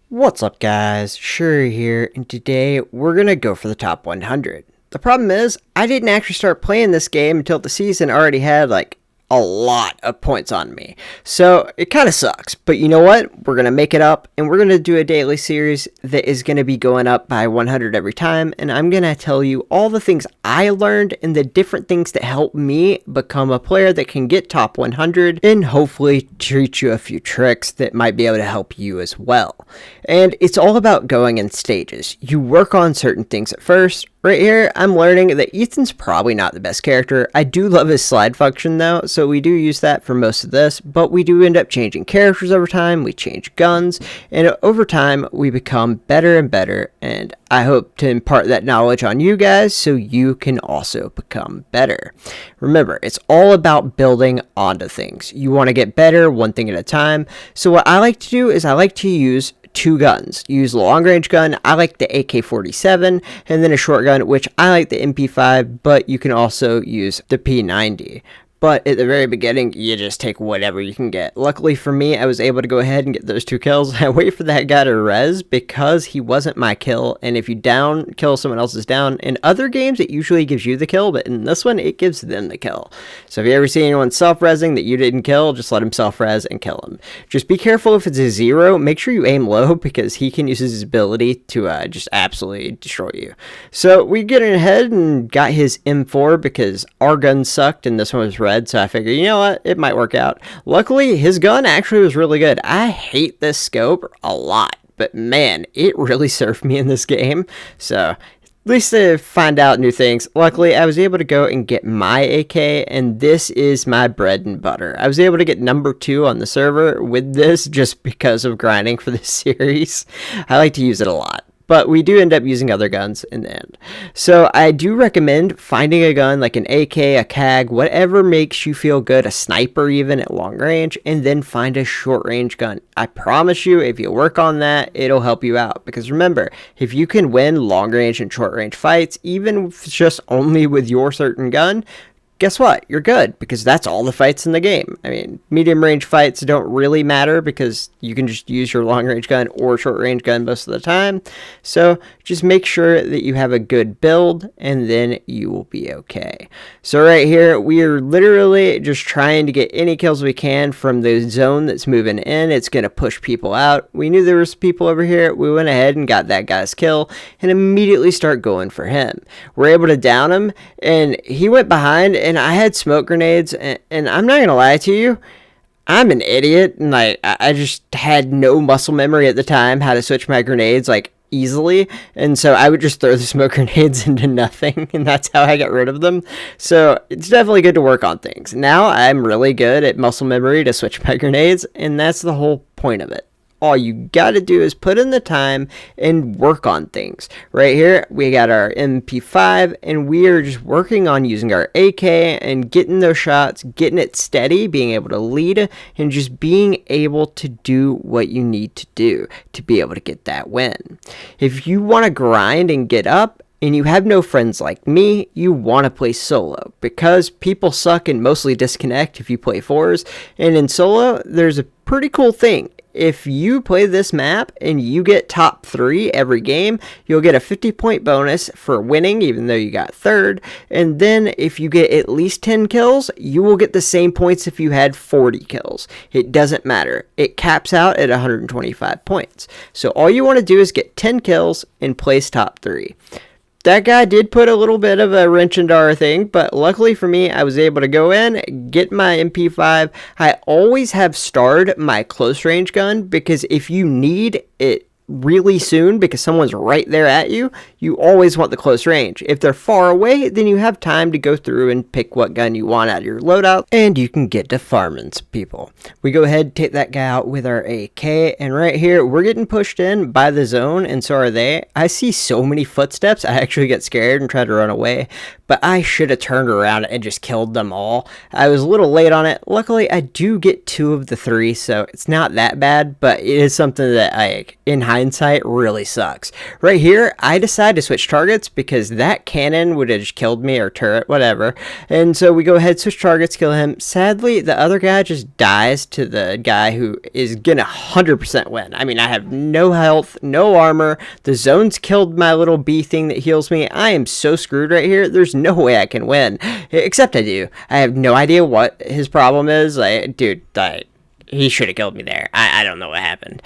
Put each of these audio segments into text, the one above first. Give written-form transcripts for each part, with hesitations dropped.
What's up guys, Shouri here, and today we're gonna go for the top 100. The problem is, I didn't actually start playing this game until the season already had a lot of points on me. So it kind of sucks, but you know what? We're going to make it up, and we're going to do a daily series that is going to be going up by 100 every time, and I'm going to tell you all the things I learned and the different things that helped me become a player that can get top 100, and hopefully teach you a few tricks that might be able to help you as well. And it's all about going in stages. You work on certain things at first. Right here, I'm learning that Ethan's probably not the best character. I do love his slide function though, so we do use that for most of this, but we do end up changing characters over time, we change guns, and over time we become better and better, and I hope to impart that knowledge on you guys so you can also become better. Remember, it's all about building onto things. You want to get better one thing at a time, so what I like to do is I like to use two guns. Use a long range gun. I like the AK-47, and then a short gun, which I like the MP5, but you can also use the P90. But at the very beginning, you just take whatever you can get. Luckily for me, I was able to go ahead and get those two kills. I wait for that guy to res because he wasn't my kill. And if you kill someone else's down, in other games, it usually gives you the kill. But in this one, it gives them the kill. So if you ever see anyone self-resing that you didn't kill, just let him self-res and kill him. Just be careful if it's a 0. Make sure you aim low because he can use his ability to just absolutely destroy you. So we get ahead and got his M4 because our gun sucked and this one was red, so I figured, you know what, it might work out. Luckily, his gun actually was really good. I hate this scope a lot, but man, it really served me in this game. So at least to find out new things. Luckily, I was able to go and get my AK, and this is my bread and butter. I was able to get number 2 on the server with this just because of grinding for this series. I like to use it a lot. But we do end up using other guns in the end. So I do recommend finding a gun like an AK, a CAG, whatever makes you feel good, a sniper even at long range, and then find a short range gun. I promise you, if you work on that, it'll help you out. Because remember, if you can win long range and short range fights, even if it's just only with your certain gun, guess what? You're good, because that's all the fights in the game. I mean, medium range fights don't really matter because you can just use your long range gun or short range gun most of the time. So just make sure that you have a good build and then you will be okay. So right here, we are literally just trying to get any kills we can from the zone that's moving in. It's going to push people out. We knew there was people over here. We went ahead and got that guy's kill and immediately start going for him. We're able to down him, and he went behind, and I had smoke grenades, and I'm not gonna lie to you, I'm an idiot, and I just had no muscle memory at the time how to switch my grenades easily, and so I would just throw the smoke grenades into nothing, and that's how I got rid of them. So it's definitely good to work on things. Now I'm really good at muscle memory to switch my grenades, and that's the whole point of it. All you gotta do is put in the time and work on things. Right here, we got our MP5, and we are just working on using our AK and getting those shots, getting it steady, being able to lead, and just being able to do what you need to do to be able to get that win. If you want to grind and get up, and you have no friends like me, you want to play solo, because people suck and mostly disconnect if you play 4s, and in solo, there's a pretty cool thing. If you play this map and you get top 3 every game, you'll get a 50-point bonus for winning, even though you got 3rd. And then if you get at least 10 kills, you will get the same points if you had 40 kills. It doesn't matter. It caps out at 125 points. So all you want to do is get 10 kills and place top 3. That guy did put a little bit of a wrench into our thing, but luckily for me, I was able to go in, get my MP5. I always have starred my close range gun, because if you need it really soon because someone's right there at you, you always want the close range. If they're far away, then you have time to go through and pick what gun you want out of your loadout, and you can get to farming people. We go ahead and take that guy out with our AK, and right here, we're getting pushed in by the zone, and so are they. I see so many footsteps, I actually get scared and try to run away, but I should have turned around and just killed them all. I was a little late on it. Luckily, I do get 2 of the 3, so it's not that bad, but it is something that, in hindsight, really sucks. Right here, I decided to switch targets because that cannon would have just killed me, or turret, whatever. And so we go ahead, switch targets, kill him. Sadly, the other guy just dies to the guy who is gonna 100% win. I mean, I have no health, no armor. The zone's killed my little bee thing that heals me. I am so screwed right here. There's no way I can win. Except I do. I have no idea what his problem is. Dude, he should have killed me there. I don't know what happened.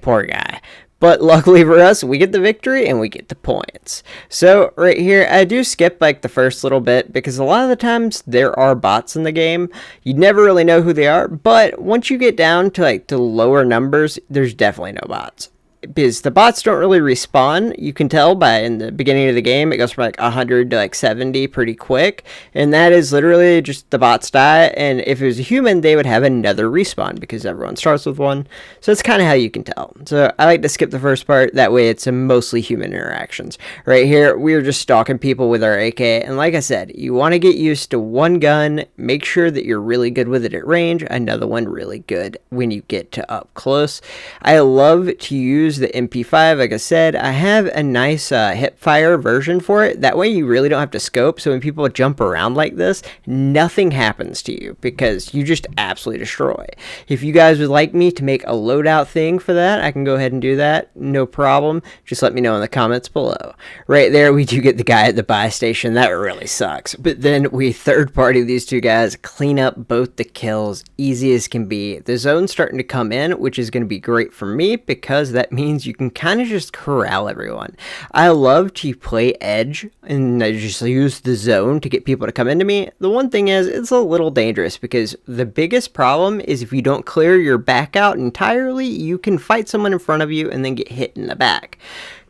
Poor guy. But luckily for us, we get the victory and we get the points. So right here, I do skip the first little bit because a lot of the times there are bots in the game. You never really know who they are, but once you get down to to lower numbers, there's definitely no bots. Because the bots don't really respawn. You can tell by in the beginning of the game, it goes from 100 to 70 pretty quick. And that is literally just the bots die. And if it was a human, they would have another respawn because everyone starts with one. So that's kind of how you can tell. So I like to skip the first part. That way it's mostly human interactions. Right here, we are just stalking people with our AK. And like I said, you want to get used to one gun. Make sure that you're really good with it at range. Another one really good when you get to up close. I love to use the MP5. Like I said, I have a nice hip fire version for it. That way you really don't have to scope, so when people jump around like this, nothing happens to you because you just absolutely destroy. If you guys would like me to make a loadout thing for that, I can go ahead and do that, no problem. Just let me know in the comments below. Right there, we do get the guy at the buy station. That really sucks, but then we third party these two guys, clean up both the kills, easy as can be. The zone's starting to come in, which is going to be great for me because that means you can kind of just corral everyone. I love to play edge and I just use the zone to get people to come into me. The one thing is, it's a little dangerous because the biggest problem is if you don't clear your back out entirely, you can fight someone in front of you and then get hit in the back.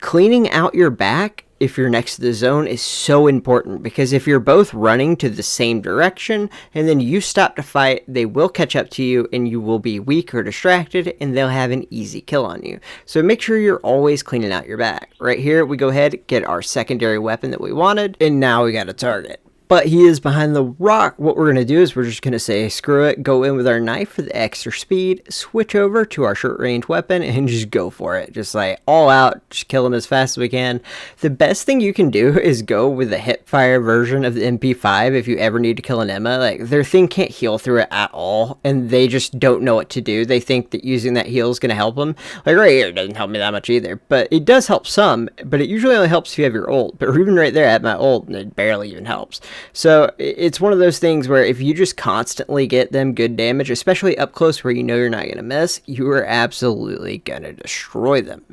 Cleaning out your back if you're next to the zone is so important because if you're both running to the same direction and then you stop to fight, they will catch up to you and you will be weak or distracted and they'll have an easy kill on you. So make sure you're always cleaning out your back. Right here, we go ahead, get our secondary weapon that we wanted, and now we got a target. But he is behind the rock. What we're going to do is we're just going to say, screw it, go in with our knife for the extra speed, switch over to our short range weapon, and just go for it. Just all out, just kill him as fast as we can. The best thing you can do is go with the hip fire version of the MP5 if you ever need to kill an Emma. Their thing can't heal through it at all, and they just don't know what to do. They think that using that heal is going to help them. Right here, it doesn't help me that much either, but it does help some, but it usually only helps if you have your ult. But even right there at my ult, it barely even helps. So it's one of those things where if you just constantly get them good damage, especially up close where you know you're not going to miss, you are absolutely going to destroy them.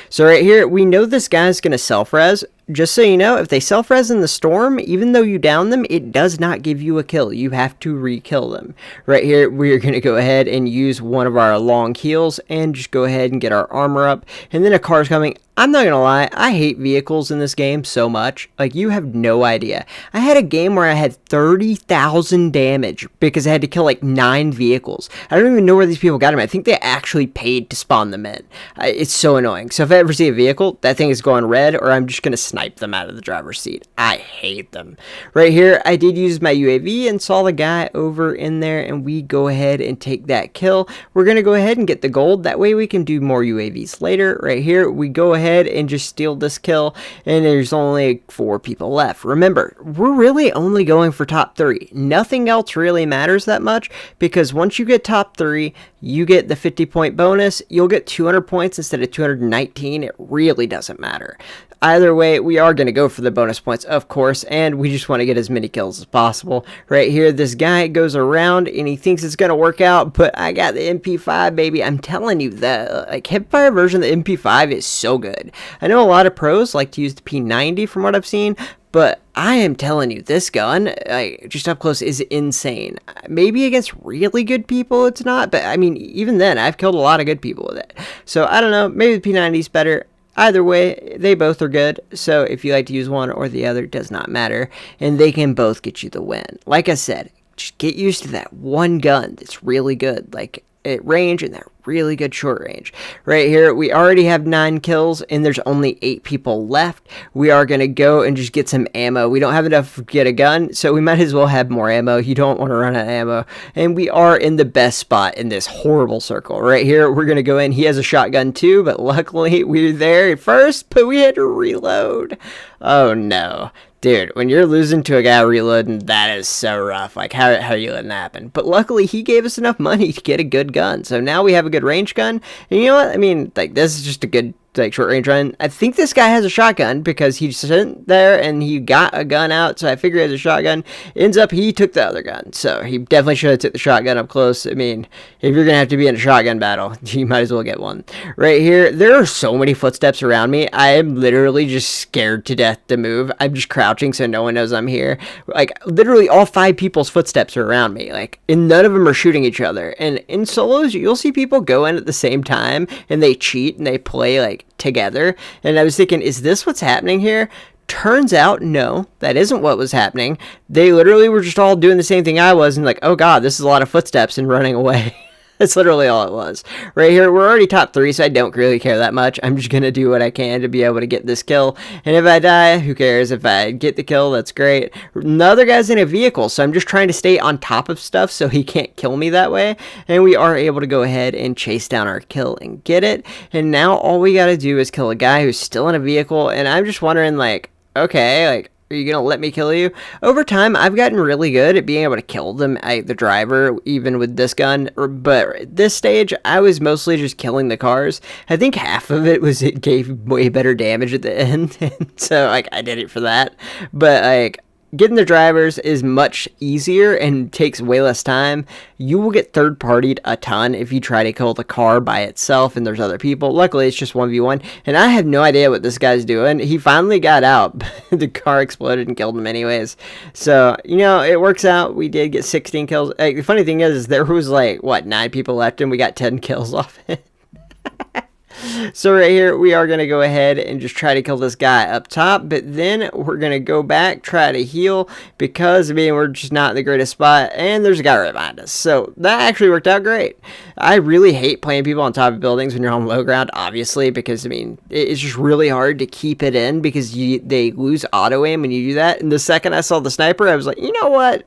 So right here, we know this guy's going to self-res. Just so you know, if they self-res in the storm, even though you down them, it does not give you a kill. You have to re-kill them. Right here, we're going to go ahead and use one of our long heals and just go ahead and get our armor up. And then a car's coming. I'm not going to lie, I hate vehicles in this game so much. You have no idea. I had a game where I had 30,000 damage because I had to kill 9 vehicles. I don't even know where these people got them. I think they actually paid to spawn them in. It's so annoying. So if I ever see a vehicle, that thing is going red, or I'm just going to snipe them out of the driver's seat. I hate them. Right here, I did use my UAV and saw the guy over in there, and we go ahead and take that kill. We're going to go ahead and get the gold. That way we can do more UAVs later. Right here, we go ahead and just steal this kill, and there's only 4 people left. Remember, we're really only going for top 3. Nothing else really matters that much because once you get top 3, you get the 50-point bonus. You'll get 200 points instead of 219. It really doesn't matter. Either way, we are going to go for the bonus points, of course, and we just want to get as many kills as possible. Right here, this guy goes around, and he thinks it's going to work out, but I got the MP5, baby. I'm telling you, the hipfire version of the MP5 is so good. I know a lot of pros like to use the P90 from what I've seen, but I am telling you, this gun, just up close, is insane. Maybe against really good people it's not, but I mean, even then, I've killed a lot of good people with it. So, I don't know, maybe the P90 is better. Either way, they both are good, so if you like to use one or the other, does not matter, and they can both get you the win. Like I said, just get used to that one gun that's really good, at range, and that really good short range. Right here, we already have 9 kills, and there's only 8 people left. We are going to go and just get some ammo. We don't have enough to get a gun, so we might as well have more ammo. You don't want to run out of ammo. And we are in the best spot in this horrible circle. Right here, we're going to go in. He has a shotgun too, but luckily we're there first, but we had to reload. Oh no. Dude, when you're losing to a guy reloading, that is so rough. Like, how are you letting that happen? But luckily, he gave us enough money to get a good gun. So now we have a good range gun. And you know what? I mean, like, this is just a good, like, short range run. I think this guy has a shotgun because he sat there and he got a gun out. So I figure he has a shotgun. Ends up, he took the other gun. So he definitely should have took the shotgun up close. I mean, if you're going to have to be in a shotgun battle, you might as well get one. Right here, there are so many footsteps around me. I am literally just scared to death to move. I'm just crouching so no one knows I'm here. Like, literally all 5 people's footsteps are around me. Like, and none of them are shooting each other. And in solos, you'll see people go in at the same time and they cheat and they play, like, together. And I was thinking, is this what's happening here? Turns out, no, that isn't what was happening. They literally were just all doing the same thing I was and like, oh god, this is a lot of footsteps and running away. That's literally all it was. Right here, we're already top 3, so I don't really care that much. I'm just going to do what I can to be able to get this kill. And if I die, who cares? If I get the kill, that's great. Another guy's in a vehicle, so I'm just trying to stay on top of stuff so he can't kill me that way. And we are able to go ahead and chase down our kill and get it. And now all we got to do is kill a guy who's still in a vehicle. And I'm just wondering, like, okay, like, are you going to let me kill you? Over time, I've gotten really good at being able to kill them, the driver, even with this gun. But at this stage, I was mostly just killing the cars. I think half of it was it gave way better damage at the end. So, like, I did it for that. But, like, getting the drivers is much easier and takes way less time. You will get third-partied a ton if you try to kill the car by itself and there's other people. Luckily, it's just 1v1, and I have no idea what this guy's doing. He finally got out. The car exploded and killed him anyways. So, you know, it works out. We did get 16 kills. Like, the funny thing is there was, like, what, 9 people left, and we got 10 kills off it. So right here, we are going to go ahead and just try to kill this guy up top, but then we're going to go back, try to heal, because, I mean, we're just not in the greatest spot, and there's a guy right behind us. So that actually worked out great. I really hate playing people on top of buildings when you're on low ground, obviously, because, I mean, it's just really hard to keep it in, because they lose auto-aim when you do that. And the second I saw the sniper, I was like, you know what?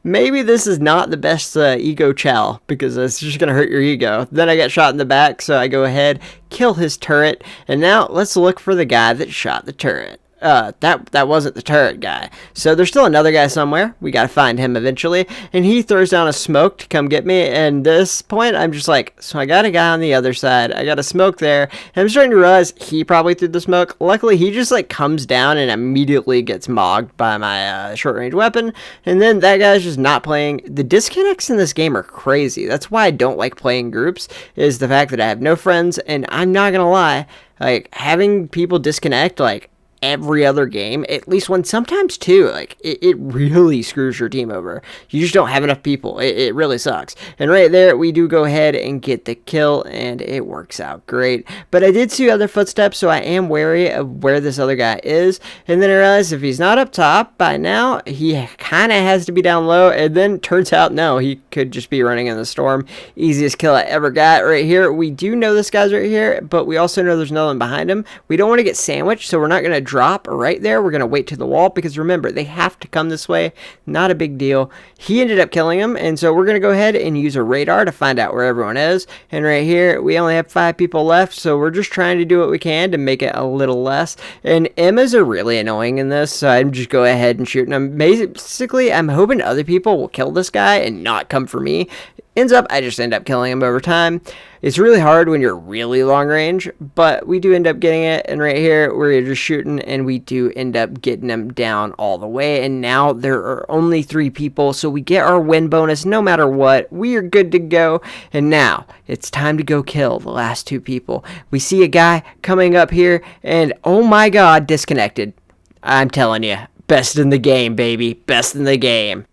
Maybe this is not the best ego chow, because it's just going to hurt your ego. Then I got shot in the back, so I go ahead, kill his turret, and now let's look for the guy that shot the turret. That wasn't the turret guy. So there's still another guy somewhere. We gotta find him eventually. And he throws down a smoke to come get me. And this point, I'm just like, so I got a guy on the other side. I got a smoke there. And I'm starting to realize he probably threw the smoke. Luckily, he just like comes down and immediately gets mogged by my short range weapon. And then that guy's just not playing. The disconnects in this game are crazy. That's why I don't like playing groups, is the fact that I have no friends. And I'm not gonna lie, like having people disconnect, like, every other game, at least one, sometimes two, like it really screws your team over. You just don't have enough people. It really sucks. And right there, we do go ahead and get the kill, and it works out great. But I did see other footsteps, so I am wary of where this other guy is. And then I realized if he's not up top by now, he kind of has to be down low. And then turns out, no, he could just be running in the storm. Easiest kill I ever got right here. We do know this guy's right here, but we also know there's no one behind him. We don't want to get sandwiched, so we're not going to drop right there. We're going to wait to the wall, because remember, they have to come this way. Not a big deal. He ended up killing him, and so we're going to go ahead and use a radar to find out where everyone is. And right here, we only have 5 people left, so we're just trying to do what we can to make it a little less. And Emmas are really annoying in this, so I'm just go ahead and shoot. And basically, I'm hoping other people will kill this guy and not come for me. Ends up, I just end up killing him over time. It's really hard when you're really long range, but we do end up getting it. And right here, we're just shooting, and we do end up getting them down all the way. And now there are only 3 people, so we get our win bonus no matter what. We are good to go. And now it's time to go kill the last 2 people. We see a guy coming up here, and oh my god, disconnected. I'm telling you, best in the game, baby. Best in the game.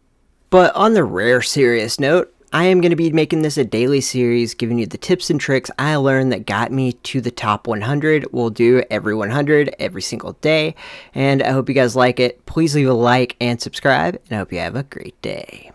But on the rare serious note, I am going to be making this a daily series, giving you the tips and tricks I learned that got me to the top 100. We'll do every 100 every single day, and I hope you guys like it. Please leave a like and subscribe, and I hope you have a great day.